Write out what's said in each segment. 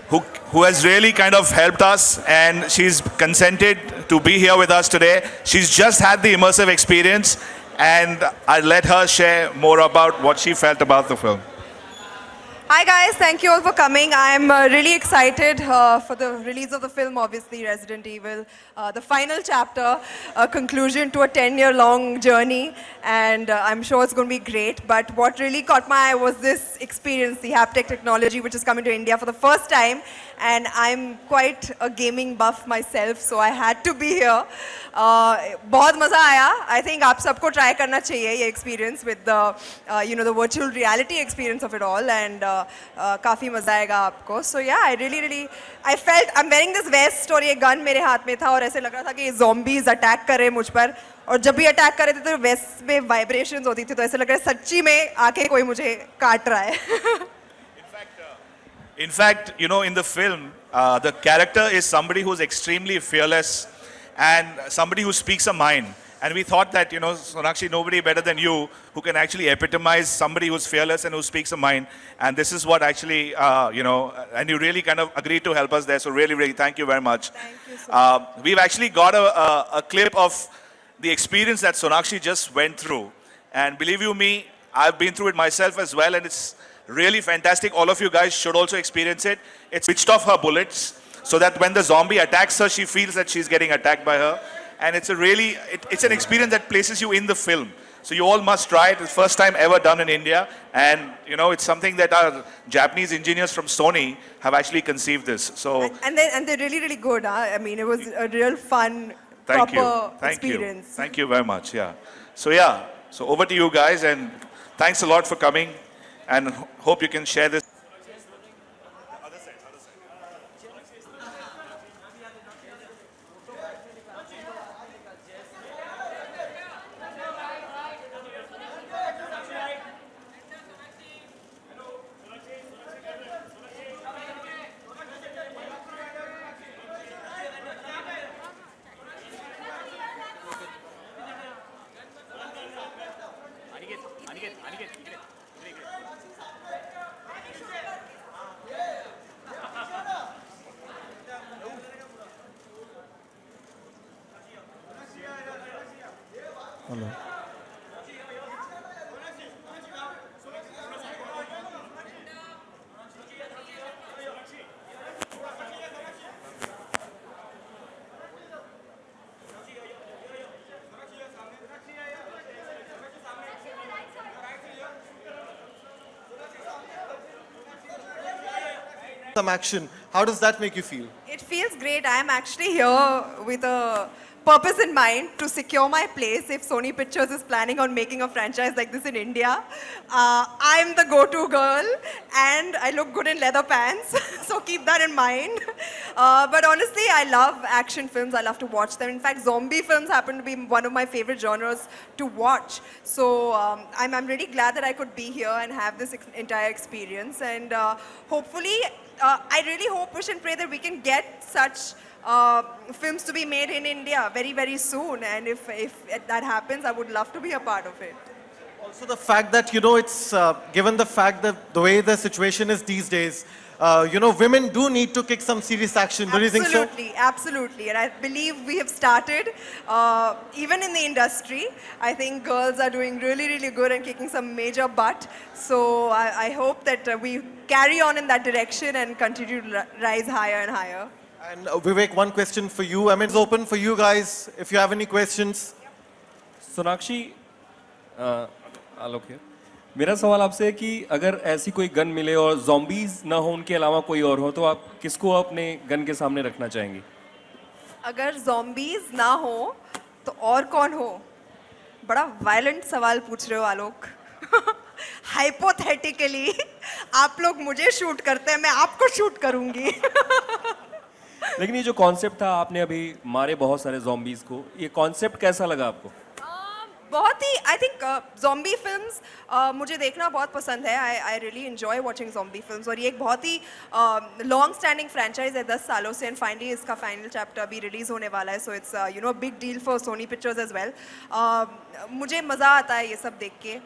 who, who has really kind of helped us, and she's consented to be here with us today. She's just had the immersive experience, and I'll let her share more about what she felt about the film. Hi guys, thank you all for coming. I'm really excited for the release of the film, obviously Resident Evil, the final chapter, a conclusion to a 10-year-long journey, and I'm sure it's going to be great. But what really caught my eye was this experience, the Haptic technology, which is coming to India for the first time, and I'm quite a gaming buff myself, so I had to be here. बहुत मजा आया. I think आप सबको try करना चाहिए ये experience with the the virtual reality experience of it all, and काफी मजा आएगा आपको. So yeah, I felt I'm wearing this vest और ये gun मेरे हाथ में था और ऐसे लग रहा था कि zombies attack कर रहे हैं मुझ पर, और जब भी अटैक कर रहे थे तो वेस्ट में वाइब्रेशंस होती थी, तो ऐसे लग रहा है सच्ची में आके कोई मुझे काट रहा है. In fact, in the film, the character is somebody who's extremely fearless and somebody who speaks a mind. And we thought that, Sonakshi, nobody better than you who can actually epitomize somebody who's fearless and who speaks a mind. And this is what actually, and you really kind of agreed to help us there. So really, really, thank you very much. Thank you so much. We've actually got a clip of the experience that Sonakshi just went through. And believe you me, I've been through it myself as well, and it's really fantastic. All of you guys should also experience it. It's switched off her bullets so that when the zombie attacks her, she feels that she's getting attacked by her. And it's it's an experience that places you in the film. So you all must try it. It's the first time ever done in India. And, it's something that our Japanese engineers from Sony have actually conceived this. So and they're really, really good. Huh? I mean, it was a real fun, proper experience. Thank you very much. Yeah. So over to you guys, and thanks a lot for coming, and hope you can share this. Hello. Some action. How does that make you feel? It feels great. I am actually here with a purpose in mind to secure my place if Sony Pictures is planning on making a franchise like this in India. I'm the go-to girl and I look good in leather pants, so keep that in mind. But honestly, I love action films. I love to watch them. In fact, zombie films happen to be one of my favorite genres to watch. So I'm really glad that I could be here and have this entire experience. And hopefully, I really hope, wish and pray that we can get such films to be made in India very, very soon. And if that happens, I would love to be a part of it. Also the fact that, it's given the fact that the way the situation is these days, women do need to kick some serious action. Do you think so? Absolutely, absolutely. And I believe we have started, even in the industry. I think girls are doing really, really good and kicking some major butt. So I hope that we carry on in that direction and continue to rise higher and higher. And Vivek, one question for you. I mean, it's open for you guys if you have any questions. Sonakshi आलोक है. मेरा सवाल आपसे है कि अगर ऐसी कोई gun मिले और ज़ॉम्बीज ना हो, उनके अलावा कोई और हो, तो आप किसको अपने गन के सामने रखना चाहेंगी? अगर ज़ॉम्बीज ना हो तो और कौन हो? बड़ा वायलेंट सवाल पूछ रहे हो आलोक. हाइपोथेटिकली आप लोग मुझे शूट करते हैं, मैं आपको शूट करूंगी. लेकिन ये जो कॉन्सेप्ट था, आपने अभी मारे बहुत सारे ज़ॉम्बीज को, ये कॉन्सेप्ट कैसा लगा आपको? बहुत ही, आई थिंक ज़ॉम्बी फिल्म्स मुझे देखना बहुत पसंद है. I really enjoy watching zombie films, और ये एक बहुत ही लॉन्ग स्टैंडिंग फ्रेंचाइज है 10 सालों से, एंड फाइनली इसका फाइनल चैप्टर अभी रिलीज़ होने वाला है. So it's big deal for Sony pictures as well. मुझे मज़ा आता है ये सब देख के.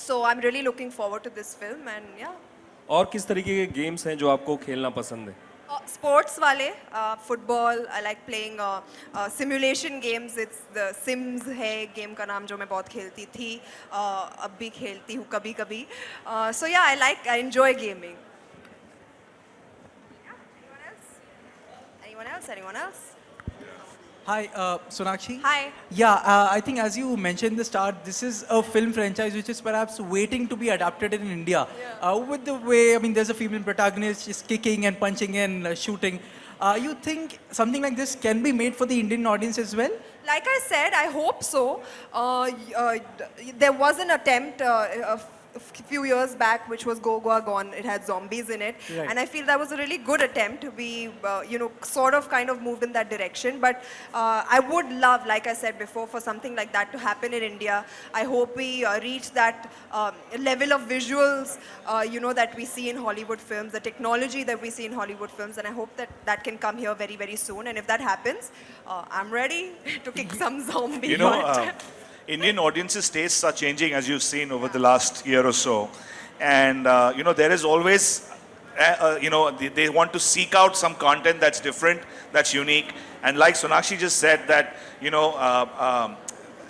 So I am really looking forward to this film, and या और किस तरीके के गेम्स हैं जो आपको खेलना पसंद है? Sports वाले, football, I like playing simulation games. It's the Sims है game का नाम जो मैं बहुत खेलती थी, अब भी खेलती हूँ कभी कभी. So yeah, I enjoy gaming. Anyone else? Hi, Sonakshi. Hi. Yeah, I think as you mentioned at the start, this is a film franchise which is perhaps waiting to be adapted in India. With the way, I mean, there's a female protagonist, she's kicking and punching and shooting. You think something like this can be made for the Indian audience as well? Like I said, I hope so. There was an attempt a few years back which was Go Goa Gone. It had zombies in it. Right. And I feel that was a really good attempt. We, sort of kind of moved in that direction. But I would love, like I said before, for something like that to happen in India. I hope we reach that level of visuals, that we see in Hollywood films, the technology that we see in Hollywood films. And I hope that can come here very, very soon. And if that happens, I'm ready to kick some zombies. Indian audiences' tastes are changing, as you've seen over the last year or so. And, there is always, they want to seek out some content that's different, that's unique. And like Sonakshi just said that,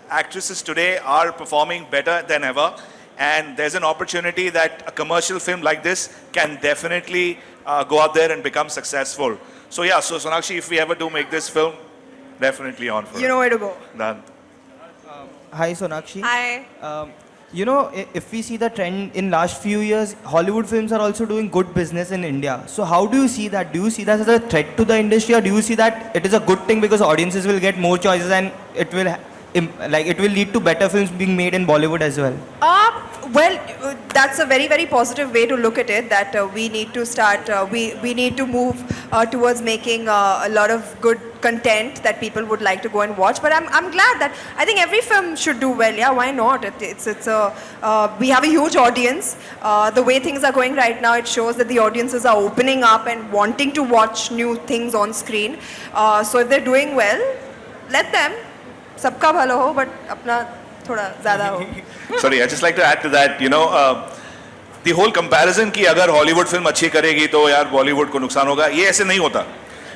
actresses today are performing better than ever. And there's an opportunity that a commercial film like this can definitely go out there and become successful. So yeah, so Sonakshi, if we ever do make this film, definitely on for it. You know where to go. Done. Hi Sonakshi. Hi. If we see the trend in last few years, Hollywood films are also doing good business in India. So how do you see that? Do you see that as a threat to the industry, or do you see that it is a good thing because audiences will get more choices and it will lead to better films being made in Bollywood as well? Well, that's a very, very positive way to look at it, that we need to start, we need to move towards making a lot of good content that people would like to go and watch. But I'm glad that I think every film should do well. Yeah, why not? We have a huge audience. The way things are going right now, it shows that the audiences are opening up and wanting to watch new things on screen. So if they're doing well, let them. सबका भला हो, but अपना थोड़ा ज़्यादा हो. Sorry, I'd just like to add to that, the whole comparison कि अगर Hollywood film अच्छी करेगी तो यार Bollywood को नुकसान होगा, ये ऐसे नहीं होता.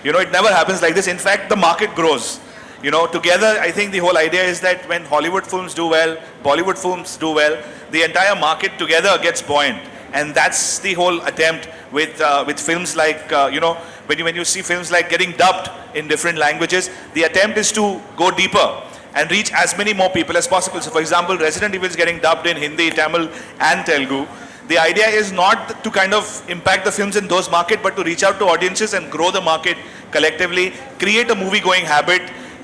It never happens like this. In fact, the market grows. Together, I think the whole idea is that when Hollywood films do well, Bollywood films do well, the entire market together gets buoyant. And that's the whole attempt with films like, when you see films like getting dubbed in different languages, the attempt is to go deeper and reach as many more people as possible. So for example, Resident Evil is getting dubbed in Hindi, Tamil and Telugu. The idea is not to kind of impact the films in those markets, but to reach out to audiences and grow the market collectively, create a movie-going habit,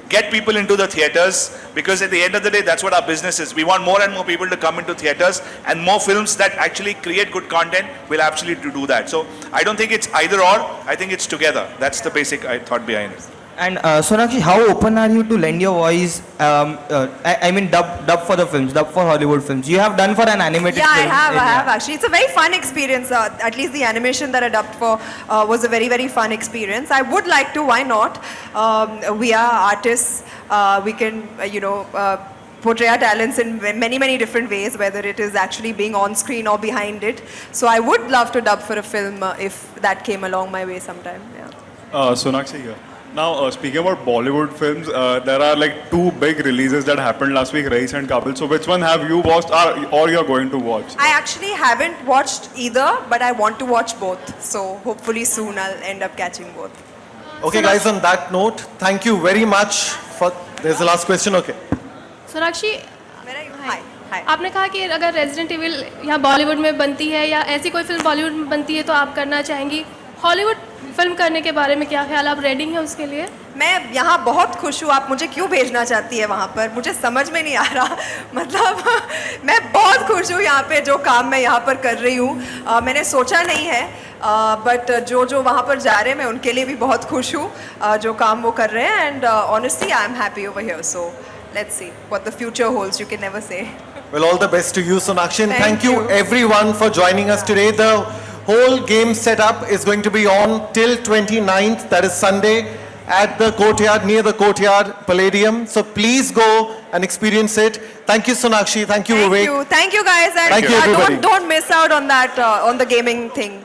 get people into the theaters, because at the end of the day, that's what our business is. We want more and more people to come into theaters, and more films that actually create good content will actually do that. So I don't think it's either or, I think it's together. That's the basic thought behind it. And Sonakshi, how open are you to lend your voice, I mean dub for the films, dub for Hollywood films? You have done for an animated Yeah, film. I have actually. It's a very fun experience. At least the animation that I dubbed for was a very, very fun experience. I would like to, why not? We are artists. We can, portray our talents in many, many different ways, whether it is actually being on screen or behind it. So I would love to dub for a film if that came along my way sometime. Yeah. Sonakshi here. Now, speaking about Bollywood films, there are like two big releases that happened last week, Race and Kabul. So which one have you watched or you're going to watch? I actually haven't watched either, but I want to watch both. So hopefully soon I'll end up catching both. Okay, guys, on that note, thank you very much for... There's the last question, okay. Sonakshi, Hi. आपने कहा कि अगर resident evil यहाँ बॉलीवुड में बनती है या ऐसी कोई फिल्म बॉलीवुड में बनती है तो आप करना चाहेंगी. हॉलीवुड फिल्म करने के बारे में क्या ख्याल, आप रेडी हैं उसके लिए? मैं यहाँ बहुत खुश हूँ. आप मुझे क्यों भेजना चाहती है वहाँ पर, मुझे समझ में नहीं आ रहा. मतलब मैं बहुत खुश हूँ यहाँ पे, जो काम मैं यहाँ पर कर रही हूँ. मैंने सोचा नहीं है, बट जो वहाँ पर जा रहे हैं मैं उनके लिए भी बहुत खुश हूँ, जो काम वो कर रहे हैं. And honestly I am happy over here. So let's see what the future holds. You can never say. Well, all the best to you, Sonakshi. And thank you you. everyone for joining us today. The whole game setup is going to be on till 29th, that is Sunday. at the courtyard, near the courtyard Palladium. So please go and experience it. Thank you, Sonakshi. Thank you, Vivek. Thank you guys, and Thank you, everybody. don't miss out on that on the gaming thing.